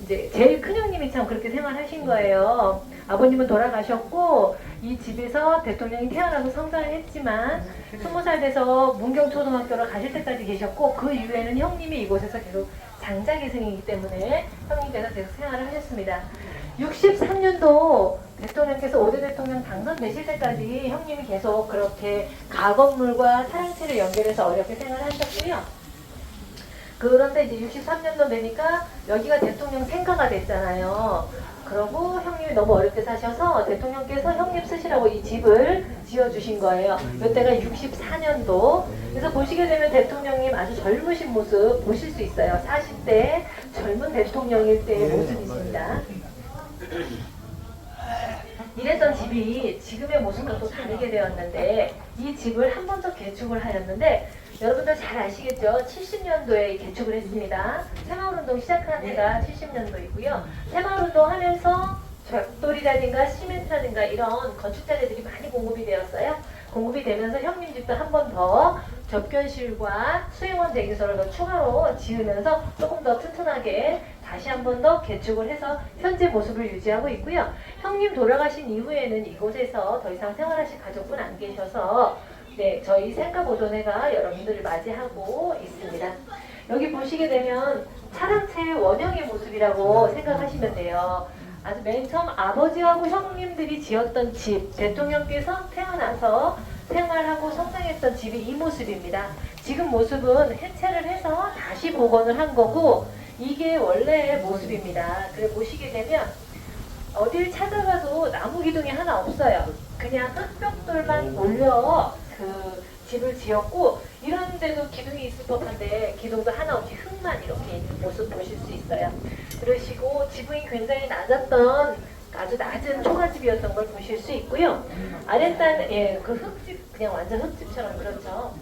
이제 제일 큰 형님이 참 그렇게 생활하신 거예요. 아버님은 돌아가셨고 이 집에서 대통령이 태어나서 성장을 했지만 20살 돼서 문경초등학교를 가실 때까지 계셨고 그 이후에는 형님이 이곳에서 계속 장자계승이기 때문에 형님께서 계속 생활을 하셨습니다. 63년도 대통령께서 5대 대통령 당선되실 때까지 형님이 계속 그렇게 가건물과 사랑채를 연결해서 어렵게 생활하셨고요. 그런데 이제 63년도 되니까 여기가 대통령 생가가 됐잖아요. 그러고 형님이 너무 어렵게 사셔서 대통령께서 형님 쓰시라고 이 집을 지어주신 거예요. 이때가 64년도. 그래서 보시게 되면 대통령님 아주 젊으신 모습 보실 수 있어요. 40대 젊은 대통령일 때의 모습이십니다. 이랬던 집이 지금의 모습과 또 다르게 되었는데 이 집을 한 번 더 개축을 하였는데 여러분들 잘 아시겠죠? 70년도에 개축을 했습니다. 새마을운동 시작한 해가 70년도이고요. 새마을운동 하면서 벽돌이라든가 시멘트라든가 이런 건축자재들이 많이 공급이 되었어요. 공급이 되면서 형님 집도 한 번 더 접견실과 수행원 대기소를 더 추가로 지으면서 조금 더 튼튼하게 다시 한 번 더 개축을 해서 현재 모습을 유지하고 있고요. 형님 돌아가신 이후에는 이곳에서 더 이상 생활하실 가족분 안 계셔서 네, 저희 생가보존회가 여러분들을 맞이하고 있습니다. 여기 보시게 되면 사랑채 원형의 모습이라고 생각하시면 돼요. 아주 맨 처음 아버지하고 형님들이 지었던 집, 대통령께서 태어나서 생활하고 성장했던 집이 이 모습입니다. 지금 모습은 해체를 해서 다시 복원을 한 거고 이게 원래의 모습입니다. 그래 보시게 되면 어딜 찾아가도 나무 기둥이 하나 없어요. 그냥 흙벽돌만 올려 그 집을 지었고 이런 데도 기둥이 있을 법한데 기둥도 하나 없이 흙만 이렇게 있는 모습 보실 수 있어요. 그러시고 지붕이 굉장히 낮았던 아주 낮은 초가집이었던 걸 보실 수 있고요. 아랫단 그 흙집 그냥 완전 흙집처럼 그렇죠.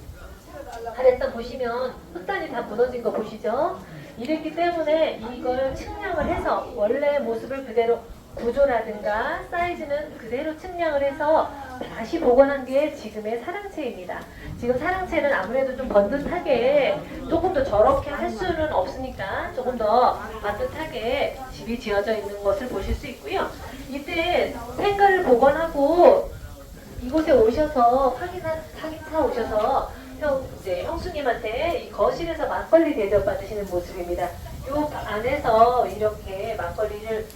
아랫단 보시면 흙단이 다 무너진 거 보시죠. 이랬기 때문에 이걸 측량을 해서 원래 모습을 그대로 구조라든가 사이즈는 그대로 측량을 해서 다시 복원한 게 지금의 사랑채입니다. 지금 사랑채는 아무래도 좀 번듯하게 조금 더 저렇게 할 수는 없으니까 조금 더 반듯하게 집이 지어져 있는 것을 보실 수 있고요. 이때 생가를 복원하고 이곳에 오셔서 확인차 오셔서 형수님한테 이 거실에서 막걸리 대접 받으시는 모습입니다. 요 안에서 이렇게 막걸리를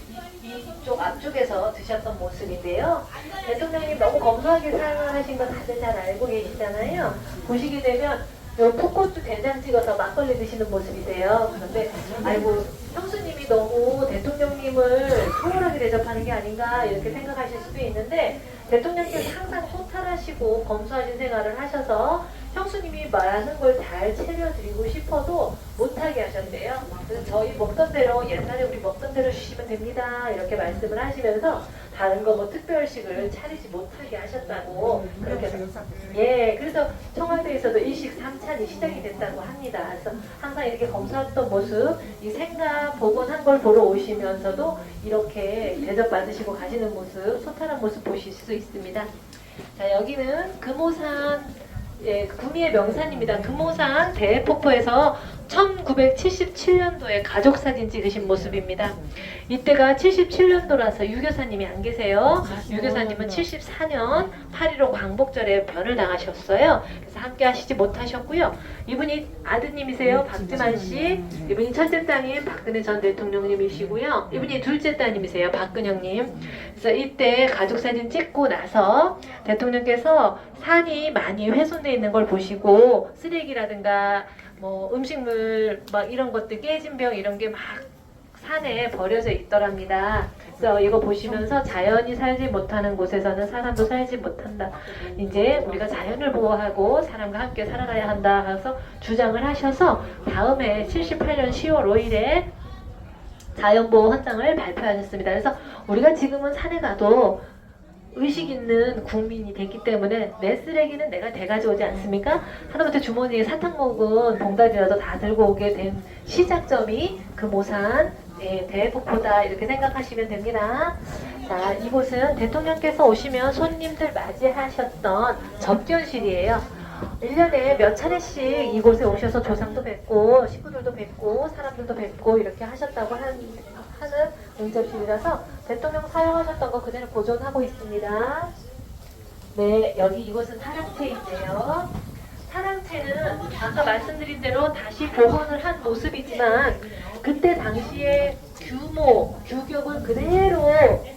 이쪽 앞쪽에서 드셨던 모습인데요. 대통령님 너무 검소하게 사용하신 거 다들 잘 알고 계시잖아요. 보시게 되면 요 풋고추 된장 찍어서 막걸리 드시는 모습이세요. 그런데 아이고 형수님이 너무 대통령님을 소홀하게 대접하는 게 아닌가 이렇게 생각하실 수도 있는데 대통령께서 항상 소탈하시고 검소하신 생활을 하셔서 형수님이 말하는 걸 잘 챙겨드리고 싶어도 못하게 하셨대요. 그래서 저희 먹던 대로 옛날에 우리 먹던 대로 주시면 됩니다 이렇게 말씀을 하시면서 다른 거 뭐 특별식을 차리지 못하게 하셨다고 그렇게 그래서 청와대에서도 일식 3찬이 시작이 됐다고 합니다. 그래서 항상 이렇게 검소했던 모습 이 생가 복원한 걸 보러 오시면서도 이렇게 대접받으시고 가시는 모습 소탈한 모습 보실 수 있습니다. 자 여기는 금오산 구미의 명산입니다. 금오산 대폭포에서 1977년도에 가족사진 찍으신 모습입니다. 이때가 77년도라서 유교사님이 안 계세요. 유교사님은 74년 8.15 광복절에 변을 당하셨어요. 그래서 함께 하시지 못하셨고요. 이분이 아드님이세요. 박지만 씨. 이분이 첫째 따님 박근혜 전 대통령님이시고요. 이분이 둘째 따님이세요. 박근영님. 그래서 이때 가족사진 찍고 나서 대통령께서 산이 많이 훼손되어 있는 걸 보시고 쓰레기라든가 뭐 음식물 막 이런 것들 깨진 병 이런 게 막 산에 버려져 있더랍니다. 그래서 이거 보시면서 자연이 살지 못하는 곳에서는 사람도 살지 못한다. 이제 우리가 자연을 보호하고 사람과 함께 살아가야 한다 해서 주장을 하셔서 다음에 78년 10월 5일에 자연보호 헌장을 발표하셨습니다. 그래서 우리가 지금은 산에 가도 의식 있는 국민이 됐기 때문에 내 쓰레기는 내가 대가져오지 않습니까? 하다못해 주머니에 사탕 먹은 봉다리라도 다 들고 오게 된 시작점이 금오산 대폭포다 이렇게 생각하시면 됩니다. 자, 이곳은 대통령께서 오시면 손님들 맞이하셨던 접견실이에요. 1년에 몇 차례씩 이곳에 오셔서 조상도 뵙고 식구들도 뵙고 사람들도 뵙고 이렇게 하셨다고 하는 응접실이라서 대통령 사용하셨던 거 그대로 보존하고 있습니다. 네, 여기 이곳은 사랑채인데요. 사랑채는 아까 말씀드린 대로 다시 복원을 한 모습이지만 그때 당시의 규격을 그대로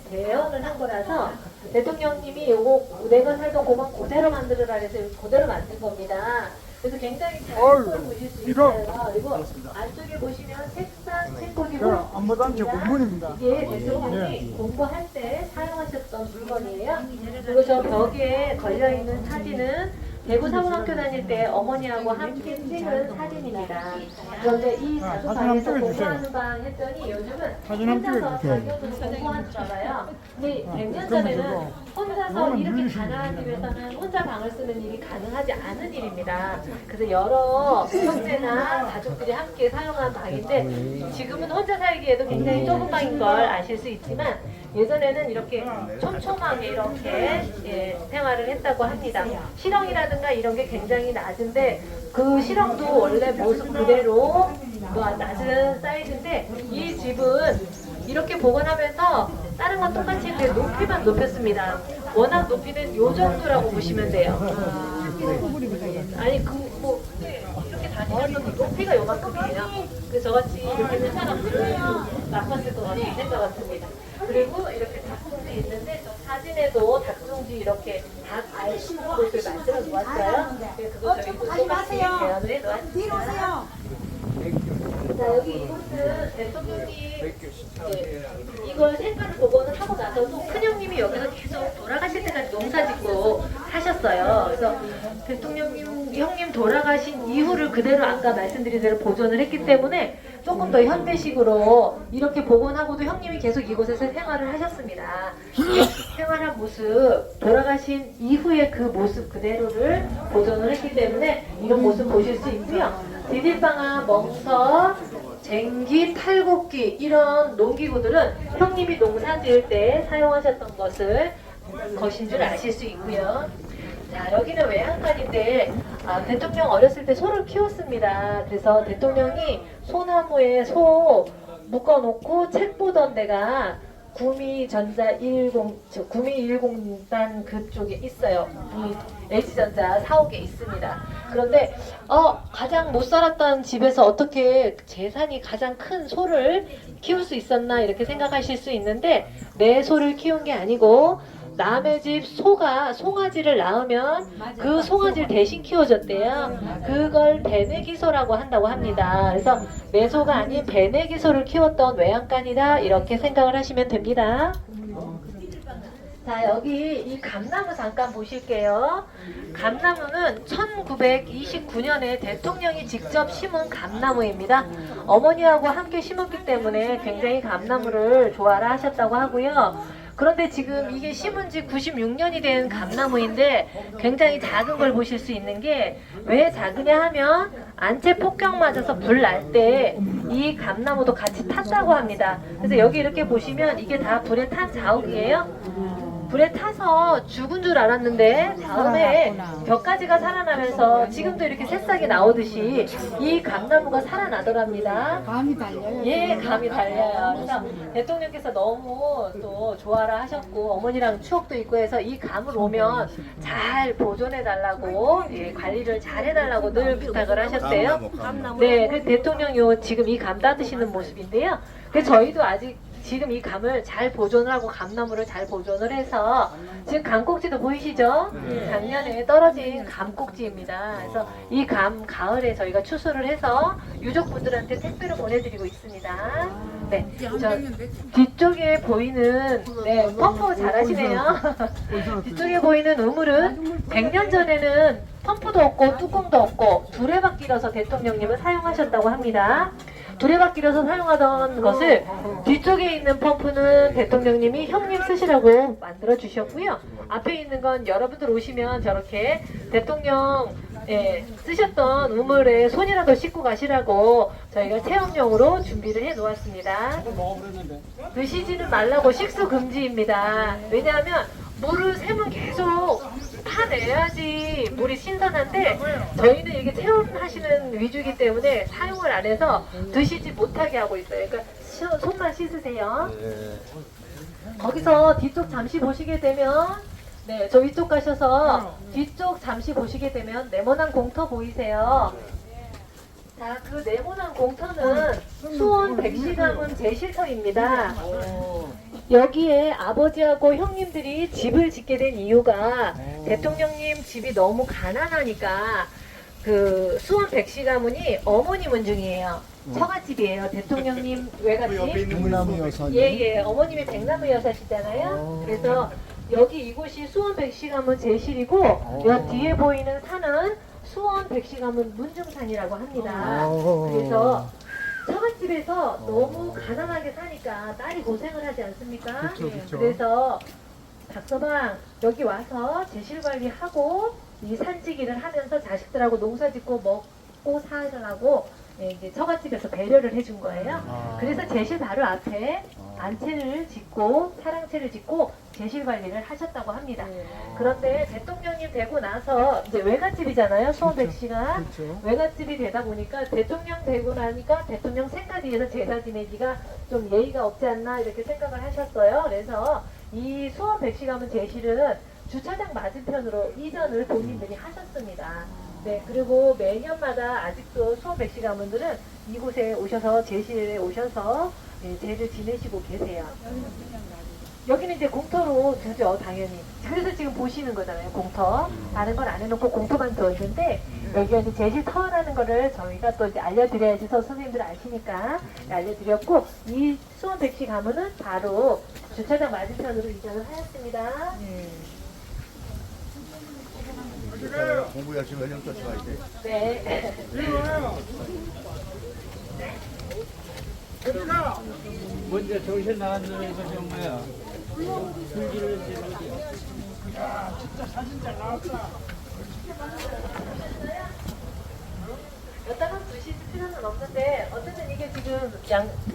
재현을 한 거라서 대통령님이 요거 내가 살던 고만 그대로 만들어라 해서 그대로 만든 겁니다. 그래서 굉장히 작은 걸 보실 수 있어요. 그리고 안쪽에 보시면 색상 책꽂이 공문입니다. 이게 대통령이 공부할 때 사용하셨던 물건이에요. 그리고 저 벽에 걸려있는 사진은 대구 사관학교 다닐 때 어머니하고 함께 찍은 사진입니다. 그런데 이 자주방에서 공부하는 방 했더니 요즘은 혼자서 자기도 공부하는가 봐요. 근데 100년 전에는 혼자서 이렇게 가난한 집에서는 혼자 방을 쓰는 일이 가능하지 않은 일입니다. 그래서 여러 형제나 가족들이 함께 사용한 방인데 지금은 혼자 살기에도 굉장히 좁은 방인 걸 아실 수 있지만 예전에는 이렇게 촘촘하게 이렇게 생활을 했다고 합니다. 실형이라든가 이런 게 굉장히 낮은데 그 실형도 원래 모습 그대로 낮은 사이즈인데 이 집은 이렇게 복원하면서 다른 건 똑같이 했는데 높이만 높였습니다. 워낙 높이는 요 정도라고 보시면 돼요. 아니 이렇게 다니면서 높이가 요만큼이에요. 그래서 저같이 이렇게 큰 사람들은 나빴을 것 같은 생각 같습니다. 그리고 이렇게 닭둥지 있는데 저 사진에도 닭둥지 이렇게 닭 알 씹는 곳을 만들어 놓았어요. 그거 저희 또 똑같이 대안을 해 놓았습니다. 자, 여기 이곳은 대통령이 이걸 생가를 복원을 하고 나서도 큰형님이 여기서 계속 돌아가실 때까지 농사 짓고 사셨어요. 그래서 형님 돌아가신 이후를 그대로 아까 말씀드린 대로 보존을 했기 때문에 조금 더 현대식으로 이렇게 복원하고도 형님이 계속 이곳에서 생활을 하셨습니다. 생활한 모습, 돌아가신 이후의 그 모습 그대로를 보존을 했기 때문에 이런 모습 보실 수 있고요. 디딜방아, 멍석, 쟁기, 탈곡기 이런 농기구들은 형님이 농사 지을 때 사용하셨던 것인 줄 아실 수 있고요. 자, 여기는 외양간인데 대통령 어렸을 때 소를 키웠습니다. 그래서 대통령이 소나무에 소 묶어놓고 책 보던 데가 구미전자 구미110단 그쪽에 있어요. LG전자 사옥에 있습니다. 그런데 가장 못 살았던 집에서 어떻게 재산이 가장 큰 소를 키울 수 있었나 이렇게 생각하실 수 있는데 내 소를 키운 게 아니고 남의 집 소가 송아지를 낳으면 그 송아지를 대신 키워줬대요. 그걸 배내기소라고 한다고 합니다. 그래서 내 소가 아닌 배내기소를 키웠던 외양간이다 이렇게 생각을 하시면 됩니다. 자, 여기 이 감나무 잠깐 보실게요. 감나무는 1929년에 대통령이 직접 심은 감나무입니다. 어머니하고 함께 심었기 때문에 굉장히 감나무를 좋아라 하셨다고 하고요. 그런데 지금 이게 심은 지 96년이 된 감나무인데 굉장히 작은 걸 보실 수 있는 게 왜 작으냐 하면 안채 폭격 맞아서 불 날 때 이 감나무도 같이 탔다고 합니다. 그래서 여기 이렇게 보시면 이게 다 불에 탄 자욱이에요. 불에 타서 죽은 줄 알았는데 다음에 벽가지가 살아나면서 지금도 이렇게 새싹이 나오듯이 이 감나무가 살아나더랍니다. 감이 달려요. 예, 감이 달려요. 그래서 대통령께서 너무 또 좋아라 하셨고 어머니랑 추억도 있고 해서 이 감을 오면 잘 보존해달라고 관리를 잘 해달라고 늘 부탁을 하셨대요. 네, 그 대통령이 지금 이 감 따드시는 모습인데요. 그래서 저희도 아직 지금 이 감을 잘 보존을 하고 감나무를 잘 보존을 해서 지금 감꼭지도 보이시죠? 작년에 떨어진 감꼭지입니다. 그래서 이 감 가을에 저희가 추수를 해서 유족분들한테 택배로 보내드리고 있습니다. 네, 저 뒤쪽에 보이는 펌프 잘하시네요. 뒤쪽에 보이는 우물은 100년 전에는 펌프도 없고 뚜껑도 없고 두레박길어서 대통령님은 사용하셨다고 합니다. 두레박길어서 사용하던 것을 뒤쪽에 있는 펌프는 대통령님이 형님 쓰시라고 만들어 주셨고요. 앞에 있는 건 여러분들 오시면 저렇게 대통령 쓰셨던 우물에 손이라도 씻고 가시라고 저희가 체험용으로 준비를 해 놓았습니다. 드시지는 말라고 식수 금지입니다. 왜냐하면 물을 새면 계속 파내야지 물이 신선한데 저희는 이게 체험하시는 위주이기 때문에 사용을 안 해서 드시지 못하게 하고 있어요. 그러니까 손만 씻으세요. 거기서 뒤쪽 잠시 보시게 되면 네, 저 위쪽 가셔서 뒤쪽 잠시 보시게 되면 네모난 공터 보이세요? 자, 그 네모난 공터는 수원 백시가문 제실터입니다. 여기에 아버지하고 형님들이 집을 짓게 된 이유가 대통령님 집이 너무 가난하니까 그 수원 백시 가문이 어머니 문중이에요. 처갓집이에요. 대통령님 외갓집. 백나무 여사님. 예예. 어머님이 백나무 여사시잖아요. 그래서 여기 이곳이 수원 백시 가문 제실이고 여 뒤에 보이는 산은 수원 백시 가문 문중산이라고 합니다. 그래서 처갓집에서 너무 가난하게 사니까 딸이 고생을 하지 않습니까? 그쵸, 그쵸. 그래서 박서방 여기 와서 제실 관리하고 이 산지기를 하면서 자식들하고 농사 짓고 먹고 살으라고 이제 처갓집에서 배려를 해준 거예요. 그래서 제실 바로 앞에 안채를 짓고 사랑채를 짓고 제실 관리를 하셨다고 합니다. 그런데 대통령님 되고 나서 이제 외갓집이잖아요. 수원 백시가 그렇죠. 외갓집이 되다 보니까 대통령 되고 나니까 대통령 생가지에서 제사 지내기가 좀 예의가 없지 않나 이렇게 생각을 하셨어요. 그래서 이 수원 백시 가문 제실은 주차장 맞은편으로 이전을 본인들이 하셨습니다. 네, 그리고 매년마다 아직도 수원 백시 가문들은 이곳에 오셔서 제실에 오셔서 제를 지내시고 계세요. 여기는 이제 공터로 두죠, 당연히. 그래서 지금 보시는 거잖아요, 공터. 다른 건 안 해놓고 공터만 두었는데, 여기가 이제 제실터라는 거를 저희가 또 이제 알려드려야지 선생님들 아시니까 알려드렸고, 이 수원 백시 가문은 바로 주차장 맞은편으로 이전을 하였습니다. 공부 열심히 하려면 또 좋아야 돼. 네. 먼저 정신 나간 놈이 이거 정말야. 여따가 두실 필요는 없는데 어쨌든 이게 지금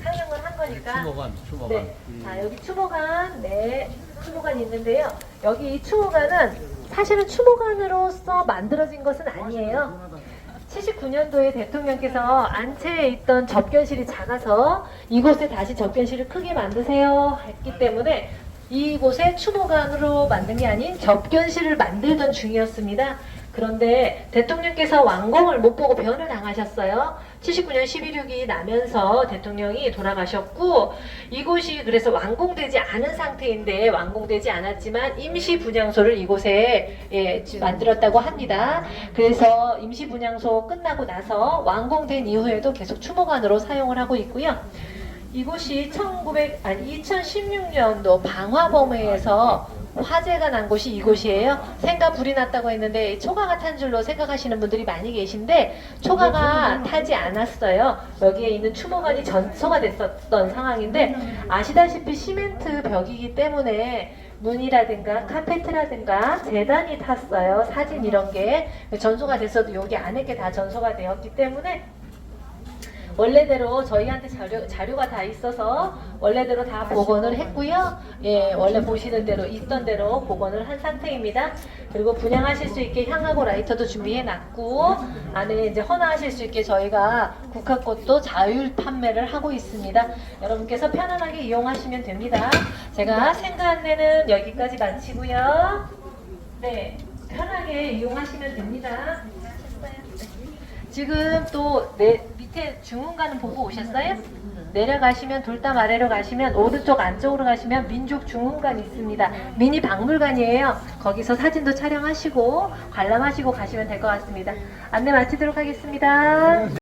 상영을 한 거니까 추모관. 네. 자, 여기 추모관, 네, 추모관이 있는데요. 여기 이 추모관은 사실은 추모관으로서 만들어진 것은 아니에요. 79년도에 대통령께서 안채에 있던 접견실이 작아서 이곳에 다시 접견실을 크게 만드세요 했기 때문에 이곳에 추모관으로 만든 게 아닌 접견실을 만들던 중이었습니다. 그런데 대통령께서 완공을 못 보고 변을 당하셨어요. 79년 11.6이 나면서 대통령이 돌아가셨고 이곳이 그래서 완공되지 않은 상태인데 완공되지 않았지만 임시 분향소를 이곳에 만들었다고 합니다. 그래서 임시 분향소 끝나고 나서 완공된 이후에도 계속 추모관으로 사용을 하고 있고요. 이곳이 2016년도 방화범회에서 화재가 난 곳이 이곳이에요. 생가 불이 났다고 했는데 초가가 탄 줄로 생각하시는 분들이 많이 계신데 초가가 타지 않았어요. 여기에 있는 추모관이 전소가 됐었던 상황인데 아시다시피 시멘트 벽이기 때문에 문이라든가 카페트라든가 재단이 탔어요. 사진 이런 게 전소가 됐어도 여기 안에 게 다 전소가 되었기 때문에 원래대로 저희한테 자료가 다 있어서 원래대로 다 복원을 했고요. 예, 원래 보시는 대로 있던 대로 복원을 한 상태입니다. 그리고 분양하실 수 있게 향하고 라이터도 준비해 놨고 안에 이제 헌화하실 수 있게 저희가 국화꽃도 자율 판매를 하고 있습니다. 여러분께서 편안하게 이용하시면 됩니다. 제가 생가 안내는 여기까지 마치고요. 네, 편하게 이용하시면 됩니다. 지금 또 밑에 중흥관은 보고 오셨어요? 내려가시면 돌담 아래로 가시면 오른쪽 안쪽으로 가시면 민족 중흥관 있습니다. 미니 박물관이에요. 거기서 사진도 촬영하시고 관람하시고 가시면 될 것 같습니다. 안내 마치도록 하겠습니다.